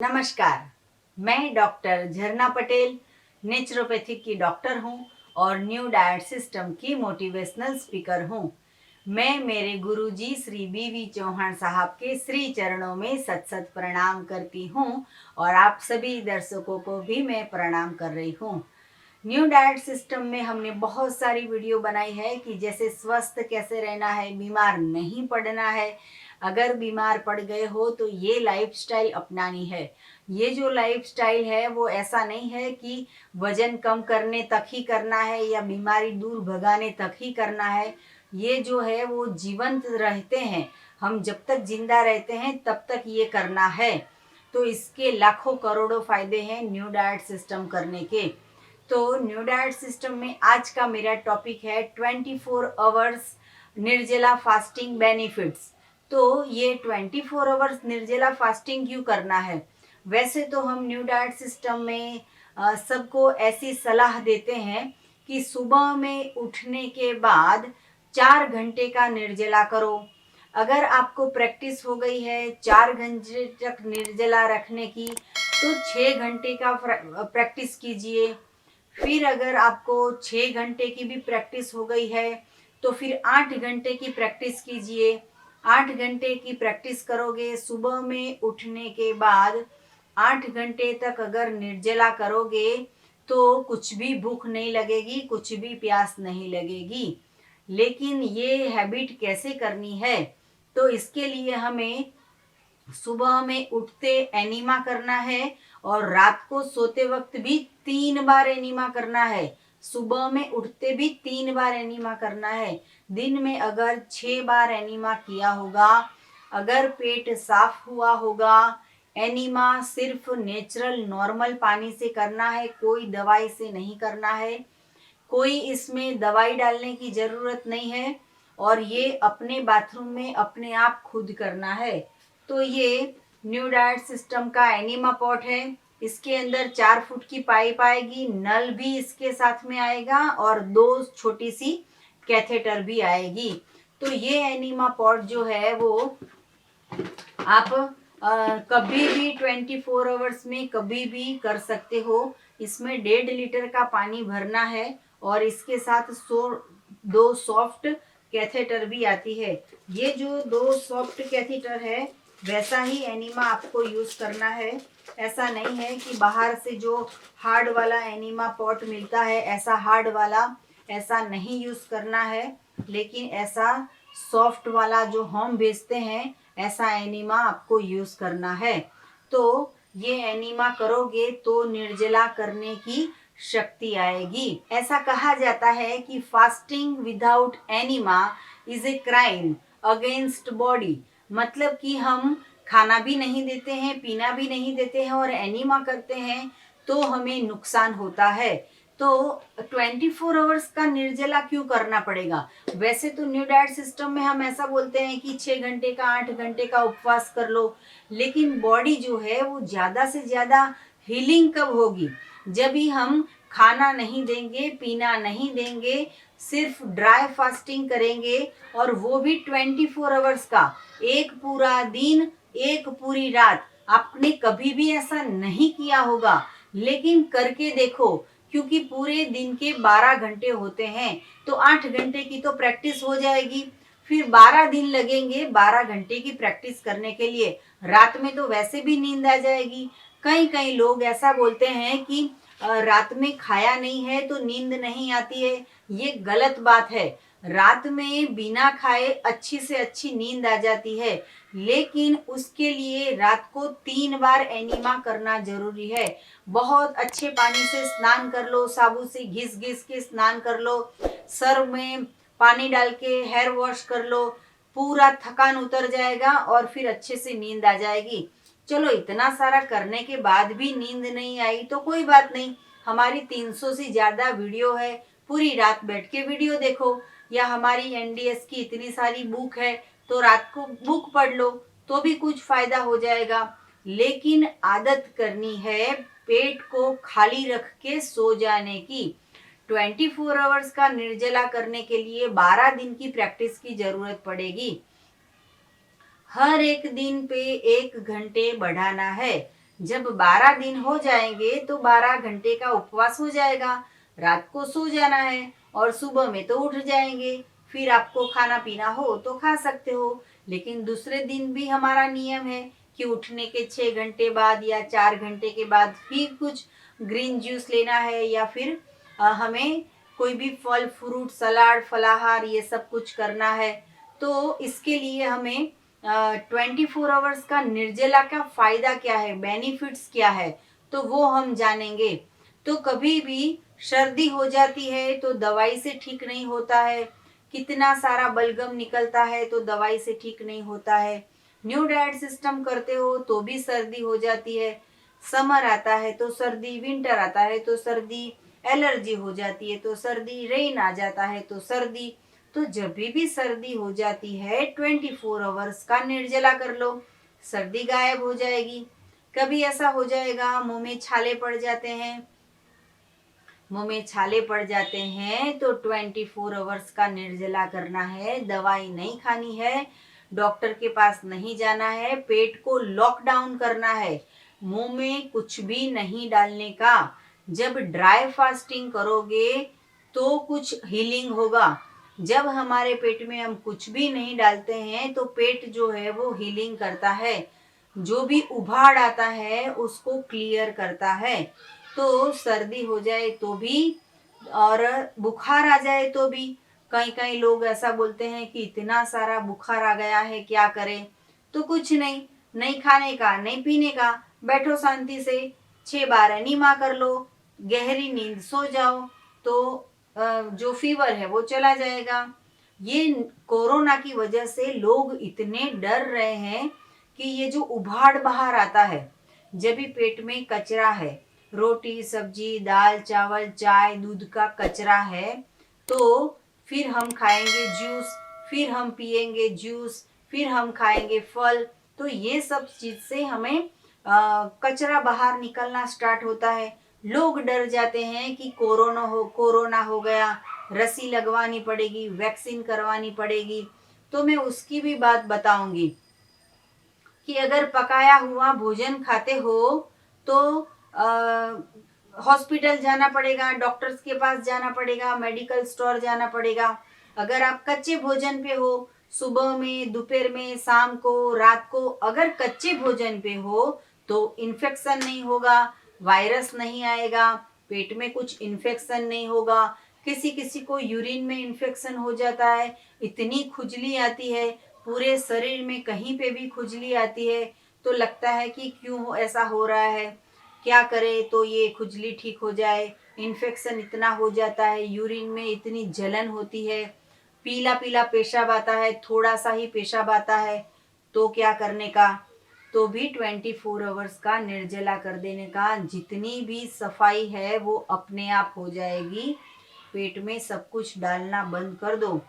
नमस्कार। मैं डॉक्टर झरना पटेल नेचुरोपैथिक की डॉक्टर हूँ और न्यू डाइट सिस्टम की मोटिवेशनल स्पीकर हूँ। मैं मेरे गुरुजी श्री बीवी चौहान साहब के श्री चरणों में सत सत प्रणाम करती हूँ और आप सभी दर्शकों को भी मैं प्रणाम कर रही हूँ। न्यू डाइट सिस्टम में हमने बहुत सारी वीडियो बनाई है कि जैसे स्वस्थ कैसे रहना है, बीमार नहीं पड़ना है, अगर बीमार पड़ गए हो तो ये लाइफस्टाइल अपनानी है। ये जो लाइफस्टाइल है वो ऐसा नहीं है कि वजन कम करने तक ही करना है या बीमारी दूर भगाने तक ही करना है। ये जो है वो जीवंत रहते हैं, हम जब तक जिंदा रहते हैं तब तक ये करना है। तो इसके लाखों करोड़ों फायदे हैं न्यू डाइट सिस्टम करने के। तो न्यू डाइट सिस्टम में आज का मेरा टॉपिक है 24 आवर्स निर्जला फास्टिंग बेनिफिट्स। तो ये 24 आवर्स निर्जला फास्टिंग क्यों करना है? वैसे तो हम न्यू डाइट सिस्टम में सबको ऐसी सलाह देते हैं कि सुबह में उठने के बाद 4 घंटे का निर्जला करो। अगर आपको प्रैक्टिस हो गई है 4 घंटे तक निर्जला रखने की तो 6 घंटे का प्रैक्टिस कीजिए। फिर अगर आपको 6 घंटे की भी प्रैक्टिस हो गई है तो फिर 8 घंटे की प्रैक्टिस कीजिए। 8 घंटे की प्रैक्टिस करोगे, सुबह में उठने के बाद 8 घंटे तक अगर निर्जला करोगे तो कुछ भी भूख नहीं लगेगी, कुछ भी प्यास नहीं लगेगी। लेकिन ये हैबिट कैसे करनी है? तो इसके लिए हमें सुबह में उठते एनीमा करना है और रात को सोते वक्त भी 3 बार एनीमा करना है। सुबह में उठते भी 3 बार एनीमा करना है। दिन में अगर 6 बार एनीमा किया होगा, अगर पेट साफ हुआ होगा, एनीमा सिर्फ नेचुरल नॉर्मल पानी से करना है, कोई दवाई से नहीं करना है। कोई इसमें दवाई डालने की ज़रूरत नहीं है और ये अपने बाथरूम में अपने आप खुद करना है। तो ये न्यू डाइट सिस्टम का एनीमा पॉट है। इसके अंदर 4 फुट की पाइप आएगी, नल भी इसके साथ में आएगा और 2 छोटी सी कैथेटर भी आएगी। तो ये एनीमा पॉट जो है वो आप कभी भी 24 आवर्स में कभी भी कर सकते हो। इसमें 1.5 लीटर का पानी भरना है और इसके साथ 2 सॉफ्ट कैथेटर भी आती है। ये जो 2 सॉफ्ट कैथेटर है वैसा ही एनीमा आपको यूज करना है। ऐसा नहीं है कि बाहर से जो हार्ड वाला एनीमा पॉट मिलता है ऐसा हार्ड वाला ऐसा नहीं यूज करना है, लेकिन ऐसा सॉफ्ट वाला जो हम बेचते हैं ऐसा एनीमा आपको यूज करना है। तो ये एनीमा करोगे तो निर्जला करने की शक्ति आएगी। ऐसा कहा जाता है कि fasting without enema is a crime against body. मतलब कि हम खाना भी नहीं देते हैं, पीना भी नहीं देते हैं और एनीमा करते हैं तो हमें नुकसान होता है। तो 24 आवर्स का निर्जला क्यों करना पड़ेगा? वैसे तो न्यू डाइट सिस्टम में हम ऐसा बोलते हैं कि 6 घंटे का 8 घंटे का उपवास कर लो, लेकिन बॉडी जो है वो ज़्यादा से ज़्यादा हीलिंग कब होगी? जब भी हम खाना नहीं देंगे, पीना नहीं देंगे, सिर्फ ड्राई फास्टिंग करेंगे और वो भी 24 आवर्स का, एक पूरा दिन, एक पूरी रात। आपने कभी भी ऐसा नहीं किया होगा, लेकिन करके देखो, क्योंकि पूरे दिन के 12 घंटे होते हैं तो 8 घंटे की तो प्रैक्टिस हो जाएगी। फिर 12 दिन लगेंगे 12 घंटे की प्रैक्टिस करने के लिए। रात में तो वैसे भी नींद आ जाएगी। कई कई लोग ऐसा बोलते हैं कि रात में खाया नहीं है तो नींद नहीं आती है। ये गलत बात है। रात में बिना खाए अच्छी से अच्छी नींद आ जाती है, लेकिन उसके लिए रात को 3 बार एनीमा करना जरूरी है। बहुत अच्छे पानी से स्नान कर लो, साबुन से घिस घिस के स्नान कर लो, सर में पानी डाल के हेयर वॉश कर लो, पूरा थकान उतर जाएगा और फिर अच्छे से नींद आ जाएगी। चलो इतना सारा करने के बाद भी नींद नहीं आई तो कोई बात नहीं, हमारी 300 से ज़्यादा वीडियो है, पूरी रात बैठ के वीडियो देखो, या हमारी एनडीएस की इतनी सारी बुक है तो रात को बुक पढ़ लो तो भी कुछ फायदा हो जाएगा। लेकिन आदत करनी है पेट को खाली रख के सो जाने की। 24 आवर्स का निर्जला करने के लिए 12 दिन की प्रैक्टिस की जरूरत पड़ेगी। हर एक दिन पे 1 घंटे बढ़ाना है। जब 12 दिन हो जाएंगे तो 12 घंटे का उपवास हो जाएगा। रात को सो जाना है और सुबह में तो उठ जाएंगे। फिर आपको खाना पीना हो तो खा सकते हो। लेकिन दूसरे दिन भी हमारा नियम है कि उठने के 6 घंटे बाद या 4 घंटे के बाद फिर कुछ ग्रीन जूस लेना है, या फिर हमें कोई भी फल फ्रूट सलाद फलाहार ये सब कुछ करना है। तो इसके लिए हमें 24 आवर्स का निर्जला का फायदा क्या है, बेनिफिट्स क्या है, तो वो हम जानेंगे। तो कभी भी सर्दी हो जाती है तो दवाई से ठीक नहीं होता है। कितना सारा बलगम निकलता है तो दवाई से ठीक नहीं होता है। न्यू डाइट सिस्टम करते हो तो भी सर्दी हो जाती है। समर आता है तो सर्दी, विंटर आता है तो सर्दी, एलर्जी हो जाती है तो सर्दी, रेन आ जाता है तो सर्दी। तो जब भी सर्दी हो जाती है 24 आवर्स का निर्जला कर लो, सर्दी गायब हो जाएगी। कभी ऐसा हो जाएगा मुंह में छाले पड़ जाते हैं, मुंह में छाले पड़ जाते हैं तो 24 आवर्स का निर्जला करना है। दवाई नहीं खानी है, डॉक्टर के पास नहीं जाना है, पेट को लॉकडाउन करना है, मुंह में कुछ भी नहीं डालने का। जब ड्राई फास्टिंग करोगे तो कुछ हीलिंग होगा। जब हमारे पेट में हम कुछ भी नहीं डालते हैं तो पेट जो है वो हीलिंग करता है, जो भी उभाड़ आता है उसको क्लियर करता है। तो सर्दी हो जाए तो भी और बुखार आ जाए तो भी, कई कई लोग ऐसा बोलते हैं कि इतना सारा बुखार आ गया है क्या करें। तो कुछ नहीं, नहीं खाने का नहीं पीने का, बैठो शांति से, 6 बार एनीमा कर लो, गहरी नींद सो जाओ, तो जो फीवर है वो चला जाएगा। ये कोरोना की वजह से लोग इतने डर रहे हैं कि ये जो उभाड़ बाहर आता है, जब भी पेट में कचरा है, रोटी सब्जी दाल चावल चाय दूध का कचरा है, तो फिर हम खाएंगे जूस, फिर हम पिएंगे जूस, फिर हम खाएंगे फल। तो ये सब चीज से हमें कचरा बाहर निकलना स्टार्ट होता है। लोग डर जाते हैं कि कोरोना हो गया, रस्सी लगवानी पड़ेगी, वैक्सीन करवानी पड़ेगी। तो मैं उसकी भी बात बताऊंगी कि अगर पकाया हुआ भोजन खाते हो तो हॉस्पिटल जाना पड़ेगा, डॉक्टर्स के पास जाना पड़ेगा, मेडिकल स्टोर जाना पड़ेगा। अगर आप कच्चे भोजन पे हो, सुबह में दोपहर में शाम को रात को अगर कच्चे भोजन पे हो तो इन्फेक्शन नहीं होगा, वायरस नहीं आएगा, पेट में कुछ इन्फेक्शन नहीं होगा। किसी किसी को यूरिन में इन्फेक्शन हो जाता है, इतनी खुजली आती है, पूरे शरीर में कहीं पे भी खुजली आती है, तो लगता है कि क्यों ऐसा हो रहा है, क्या करे तो ये खुजली ठीक हो जाए। इन्फेक्शन इतना हो जाता है, यूरिन में इतनी जलन होती है, पीला पीला पेशाब आता है, थोड़ा सा ही पेशाब आता है, तो क्या करने का। तो भी 24 आवर्स का निर्जला कर देने का, जितनी भी सफाई है वो अपने आप हो जाएगी। पेट में सब कुछ डालना बंद कर दो।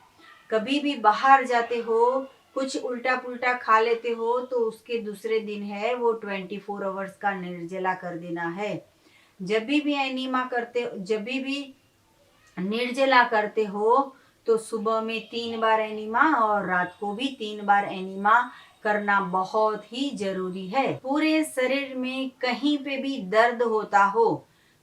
कभी भी बाहर जाते हो, कुछ उल्टा पुल्टा खा लेते हो तो उसके दूसरे दिन है वो 24 आवर्स का निर्जला कर देना है। जब भी एनीमा करते, जब भी निर्जला करते हो तो सुबह में 3 बार एनीमा और रात को भी 3 बार एनीमा करना बहुत ही जरूरी है। पूरे शरीर में कहीं पे भी दर्द होता हो,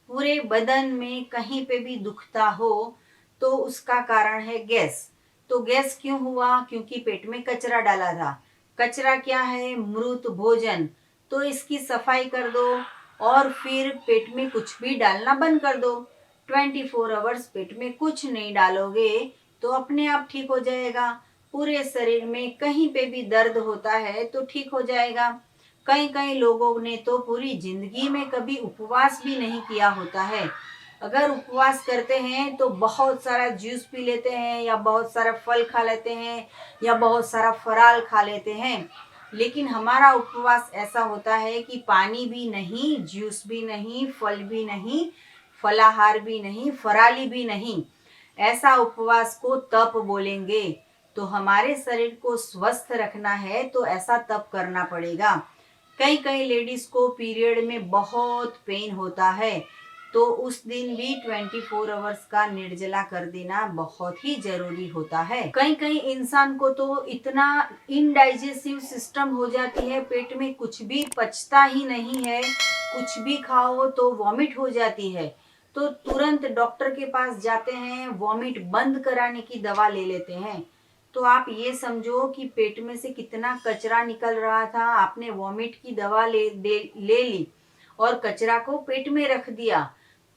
पूरे बदन में कहीं पे भी दुखता हो, तो उसका कारण है गैस। तो गैस क्यों हुआ? क्योंकि पेट में कचरा डाला था। कचरा क्या है? मृत भोजन। तो इसकी सफाई कर दो और फिर पेट में कुछ भी डालना बंद कर दो। 24 आवर्स पेट में कुछ नहीं डालोगे तो अपने आप ठीक हो जाएगा। पूरे शरीर में कहीं पे भी दर्द होता है तो ठीक हो जाएगा। कई कई लोगों ने तो पूरी जिंदगी में कभी उपवास भी नहीं किया होता है। अगर उपवास करते हैं तो बहुत सारा जूस पी लेते हैं या बहुत सारा फल खा लेते हैं या बहुत सारा फराल खा लेते हैं। लेकिन हमारा उपवास ऐसा होता है कि पानी भी नहीं, जूस भी नहीं, फल भी नहीं, फलाहार भी नहीं, फराली भी नहीं। ऐसा उपवास को तप बोलेंगे। तो हमारे शरीर को स्वस्थ रखना है तो ऐसा तप करना पड़ेगा। कई कई लेडीज को पीरियड में बहुत पेन होता है, तो उस दिन भी 24 आवर्स का निर्जला कर देना बहुत ही जरूरी होता है। कई कई इंसान को तो इतना इनडाइजेस्टिव सिस्टम हो जाती है, पेट में कुछ भी पचता ही नहीं है, कुछ भी खाओ तो वॉमिट हो जाती है, तो तुरंत डॉक्टर के पास जाते हैं, वॉमिट बंद कराने की दवा ले लेते हैं। तो आप ये समझो कि पेट में से कितना कचरा निकल रहा था, आपने वॉमिट की दवा ले ली और कचरा को पेट में रख दिया,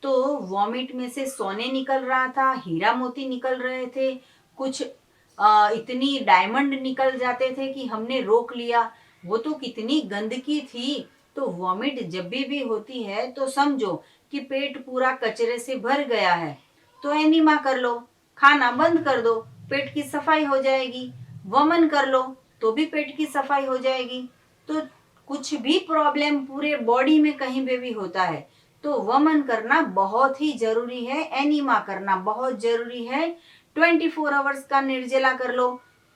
तो वॉमिट में से सोने निकल रहा था, हीरा मोती निकल रहे थे, कुछ इतनी डायमंड निकल जाते थे कि हमने रोक लिया। वो तो कितनी गंदगी थी। तो वॉमिट जब भी होती है तो समझो कि पेट पूरा कचरे से भर गया है, तो एनीमा कर लो, खाना बंद कर दो, पेट की सफाई हो जाएगी। वमन कर लो तो भी पेट की सफाई हो जाएगी। तो कुछ भी प्रॉब्लम पूरे बॉडी में कहीं पे भी होता है तो वमन करना बहुत ही जरूरी है, एनीमा करना बहुत जरूरी है। 24 आवर्स का निर्जला कर लो,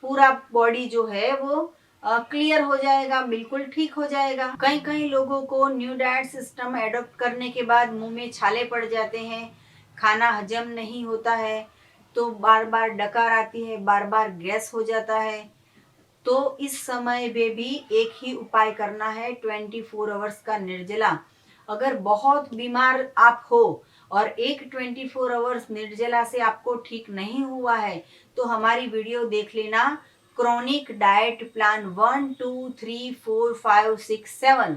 पूरा बॉडी जो है वो क्लियर हो जाएगा, बिल्कुल ठीक हो जाएगा। कई कई लोगों को न्यू डाइट सिस्टम एडॉप्ट करने के बाद मुंह में छाले पड़ जाते हैं, खाना हजम नहीं होता है, तो बार बार डकार आती है, बार बार गैस हो जाता है। तो इस समय में भी एक ही उपाय करना है, 24 आवर्स का निर्जला। अगर बहुत बीमार आप हो और एक 24 आवर्स निर्जला से आपको ठीक नहीं हुआ है तो हमारी वीडियो देख लेना, क्रॉनिक डाइट प्लान 1 2 3 4 5 6 7।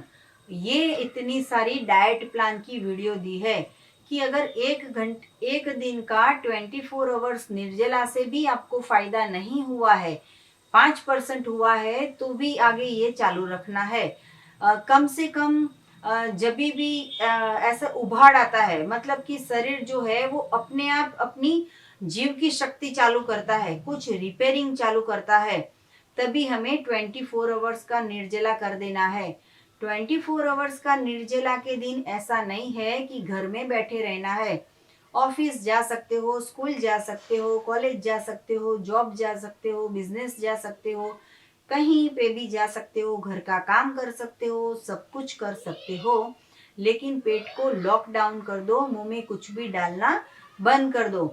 ये इतनी सारी डाइट प्लान की वीडियो दी है कि अगर एक दिन का 24 आवर्स निर्जला से भी आपको फायदा नहीं हुआ है, 5% हुआ है, तो भी आगे ये चालू रखना है। कम से कम जब भी ऐसा उभाड़ आता है, मतलब कि शरीर जो है वो अपने आप अपनी जीव की शक्ति चालू करता है, कुछ रिपेयरिंग चालू करता है, तभी हमें 24 आवर्स का निर्जला कर देना है। 24 आवर्स का निर्जला के दिन ऐसा नहीं है कि घर में बैठे रहना है। ऑफिस जा सकते हो, स्कूल जा सकते हो, कॉलेज जा सकते हो, जॉब जा सकते हो, बिजनेस जा सकते हो, कहीं पे भी जा सकते हो, घर का काम कर सकते हो, सब कुछ कर सकते हो, लेकिन पेट को लॉकडाउन कर दो, मुंह में कुछ भी डालना बंद कर दो।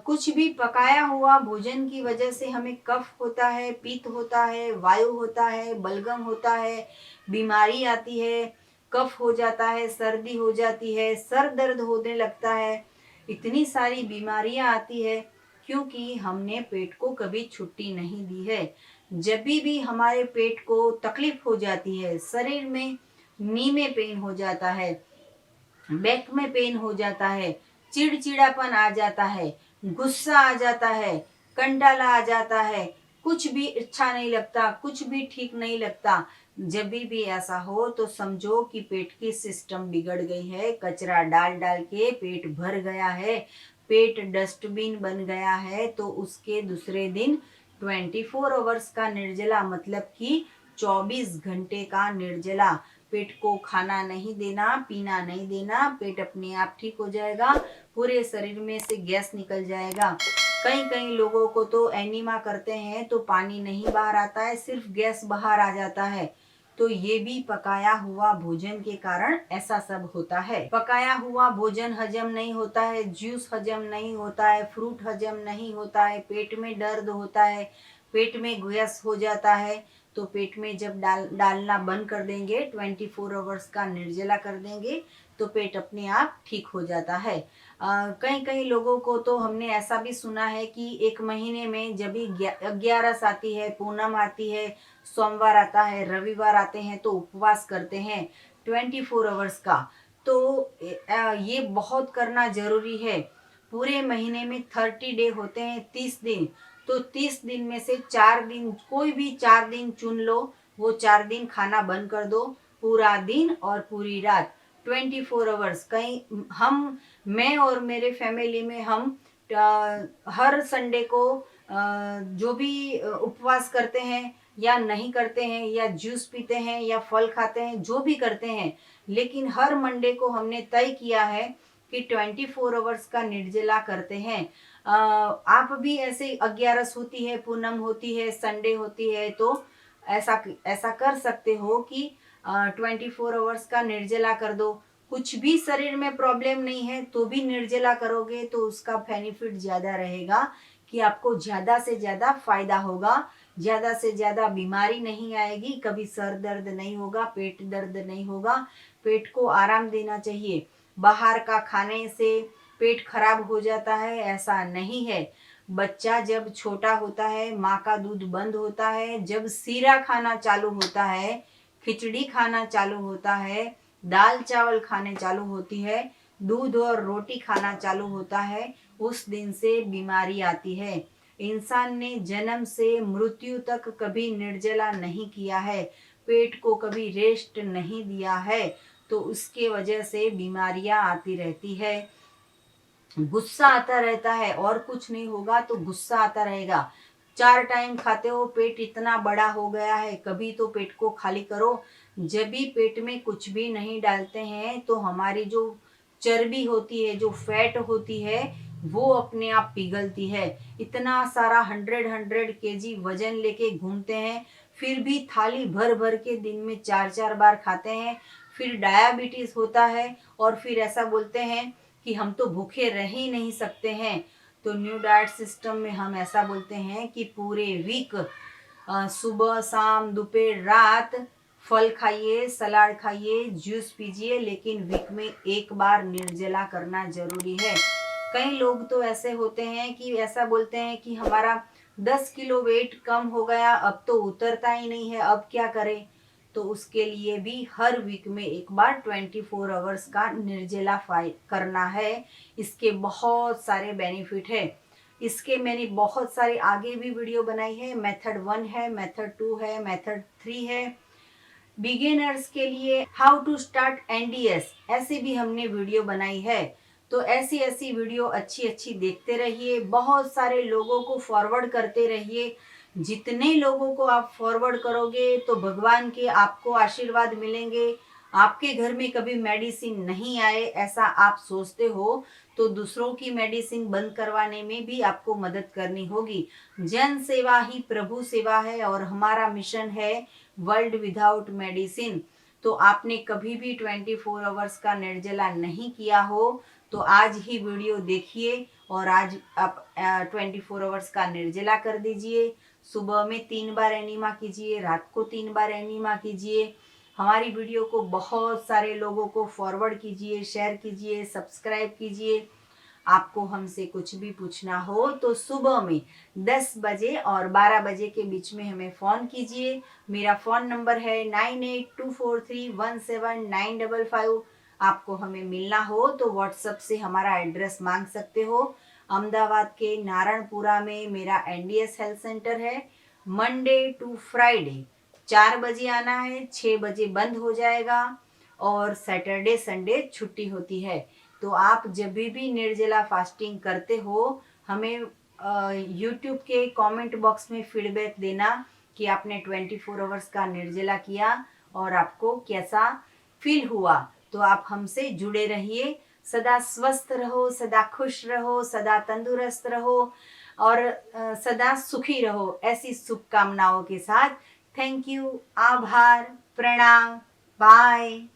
कुछ भी पकाया हुआ भोजन की वजह से हमें कफ होता है, पित्त होता है, वायु होता है, बलगम होता है, बीमारी आती है, कफ हो जाता है, सर्दी हो जाती है, सर दर्द होने लगता है, इतनी सारी बीमारियां आती है क्योंकि हमने पेट को कभी छुट्टी नहीं दी है। जब भी हमारे पेट को तकलीफ हो जाती है, शरीर में नी में पेन हो जाता है, बैक में पेन हो जाता है, चिड़चिड़ापन आ जाता है, गुस्सा आ जाता है, कंटाला आ जाता है, कुछ भी अच्छा नहीं लगता, कुछ भी ठीक नहीं लगता, जब भी ऐसा हो तो समझो कि पेट की सिस्टम बिगड़ गई है, कचरा डाल डाल के पेट भर गया है, पेट डस्टबिन बन गया है। तो उसके दूसरे दिन 24 आवर्स का निर्जला, मतलब कि 24 घंटे का निर्जला, पेट को खाना नहीं देना, पीना नहीं देना, पेट अपने आप ठीक हो जाएगा, पूरे शरीर में से गैस निकल जाएगा। कई कई लोगों को तो एनीमा करते हैं तो पानी नहीं बाहर आता है, सिर्फ गैस बाहर आ जाता है। तो ये भी पकाया हुआ भोजन के कारण ऐसा सब होता है। पकाया हुआ भोजन हजम नहीं होता है, जूस हजम नहीं होता है, फ्रूट हजम नहीं होता है, पेट में दर्द होता है, पेट में गैस हो जाता है। तो पेट में जब डालना बंद कर देंगे, 24 आवर्स का निर्जला कर देंगे, तो पेट अपने आप ठीक हो जाता है। कई कई लोगों को तो हमने ऐसा भी सुना है कि एक महीने में जब भी 11 आती है, पूनम आती है, सोमवार आता है, रविवार आते हैं, तो उपवास करते हैं 24 आवर्स का। तो ये बहुत करना जरूरी है। पूरे महीने में 30 डे होते हैं, 30 दिन, तो 30 दिन में से 4 दिन, कोई भी 4 दिन चुन लो, वो 4 दिन खाना बंद कर दो, पूरा दिन और पूरी रात 24 आवर्स। कहीं मैं और मेरे फैमिली में हम हर संडे को जो भी उपवास करते हैं या नहीं करते हैं, या जूस पीते हैं या फल खाते हैं, जो भी करते हैं, लेकिन हर मंडे को हमने तय किया है कि 24 आवर्स का निर्जला करते हैं। आप भी ऐसे 11 होती है, पूनम होती है, संडे होती है, तो ऐसा ऐसा कर सकते हो कि 24 आवर्स का निर्जला कर दो। कुछ भी शरीर में प्रॉब्लम नहीं है तो भी निर्जला करोगे तो उसका बेनिफिट ज़्यादा रहेगा कि आपको ज़्यादा से ज़्यादा फायदा होगा, ज़्यादा से ज़्यादा बीमारी नहीं आएगी, कभी सर दर्द नहीं होगा, पेट दर्द नहीं होगा। पेट को आराम देना चाहिए। बाहर का खाने से पेट खराब हो जाता है ऐसा नहीं है। बच्चा जब छोटा होता है, माँ का दूध बंद होता है, जब सीरा खाना चालू होता है, खिचड़ी खाना चालू होता है, दाल चावल खाने चालू होती है, दूध और रोटी खाना चालू होता है, उस दिन से बीमारी आती है। इंसान ने जन्म से मृत्यु तक कभी निर्जला नहीं किया है, पेट को कभी रेस्ट नहीं दिया है, तो उसके वजह से बीमारियां आती रहती है। गुस्सा आता रहता है और कुछ नहीं होगा तो गुस्सा आता रहेगा। 4 टाइम खाते हो, पेट इतना बड़ा हो गया है, कभी तो पेट को खाली करो। जब भी पेट में कुछ भी नहीं डालते हैं तो हमारी जो चर्बी होती है, जो फैट होती है, वो अपने आप पिघलती है। इतना सारा 100 केजी वजन लेके घूमते हैं, फिर भी थाली भर भर के दिन में 4 बार खाते हैं, फिर डायबिटीज होता है और फिर ऐसा बोलते हैं कि हम तो भूखे रह ही नहीं सकते हैं। तो न्यू डाइट सिस्टम में हम ऐसा बोलते हैं कि पूरे वीक सुबह शाम दोपहर रात फल खाइए, सलाद खाइए, जूस पीजिए, लेकिन वीक में एक बार निर्जला करना जरूरी है। कई लोग तो ऐसे होते हैं कि ऐसा बोलते हैं कि हमारा 10 किलो वेट कम हो गया, अब तो उतरता ही नहीं है, अब क्या करें। तो उसके लिए भी हर वीक में एक बार 24 आवर्स का निर्जला करना है। इसके बहुत सारे बेनिफिट है। इसके मैंने बहुत सारे आगे भी वीडियो बनाई है। मेथड 1 है, मेथड 2 है, मेथड 3 है। बिगिनर्स के लिए हाउ टू स्टार्ट एनडीएस ऐसे भी हमने वीडियो बनाई है। तो ऐसी ऐसी वीडियो अच्छी अच्छी देखते रहिए, बहुत सारे लोगों को फॉरवर्ड करते रहिए। जितने लोगों को आप फॉरवर्ड करोगे तो भगवान के आपको आशीर्वाद मिलेंगे। आपके घर में कभी मेडिसिन नहीं आए ऐसा आप सोचते हो तो दूसरों की मेडिसिन बंद करवाने में भी आपको मदद करनी होगी। जन सेवा ही प्रभु सेवा है और हमारा मिशन है वर्ल्ड विदाउट मेडिसिन। तो आपने कभी भी 24 आवर्स का निर्जला नहीं किया हो तो आज ही वीडियो देखिए और आज आप 24 आवर्स का निर्जला कर दीजिए। सुबह में 3 बार एनिमा कीजिए, रात को 3 बार एनिमा कीजिए। हमारी वीडियो को बहुत सारे लोगों को फॉरवर्ड कीजिए, शेयर कीजिए, सब्सक्राइब कीजिए। आपको हमसे कुछ भी पूछना हो तो सुबह में 10 बजे और 12 बजे के बीच में हमें फ़ोन कीजिए। मेरा फ़ोन नंबर है 9824317955। आपको हमें मिलना हो तो व्हाट्सएप से हमारा एड्रेस मांग सकते हो। अहमदाबाद के नारायणपुरा में मेरा एनडीएस हेल्थ सेंटर है। मंडे टू फ्राइडे 4 बजे आना है, 6 बजे बंद हो जाएगा और सैटरडे संडे छुट्टी होती है। तो आप जब भी निर्जला फास्टिंग करते हो हमें यूट्यूब के कमेंट बॉक्स में फीडबैक देना कि आपने 24 आवर्स का निर्जला किया और आपको कैसा फील हुआ। तो आप हमसे जुड़े रहिए। सदा स्वस्थ रहो, सदा खुश रहो, सदा तंदुरुस्त रहो और सदा सुखी रहो, ऐसी शुभकामनाओं के साथ। थैंक यू, आभार, प्रणाम, बाय।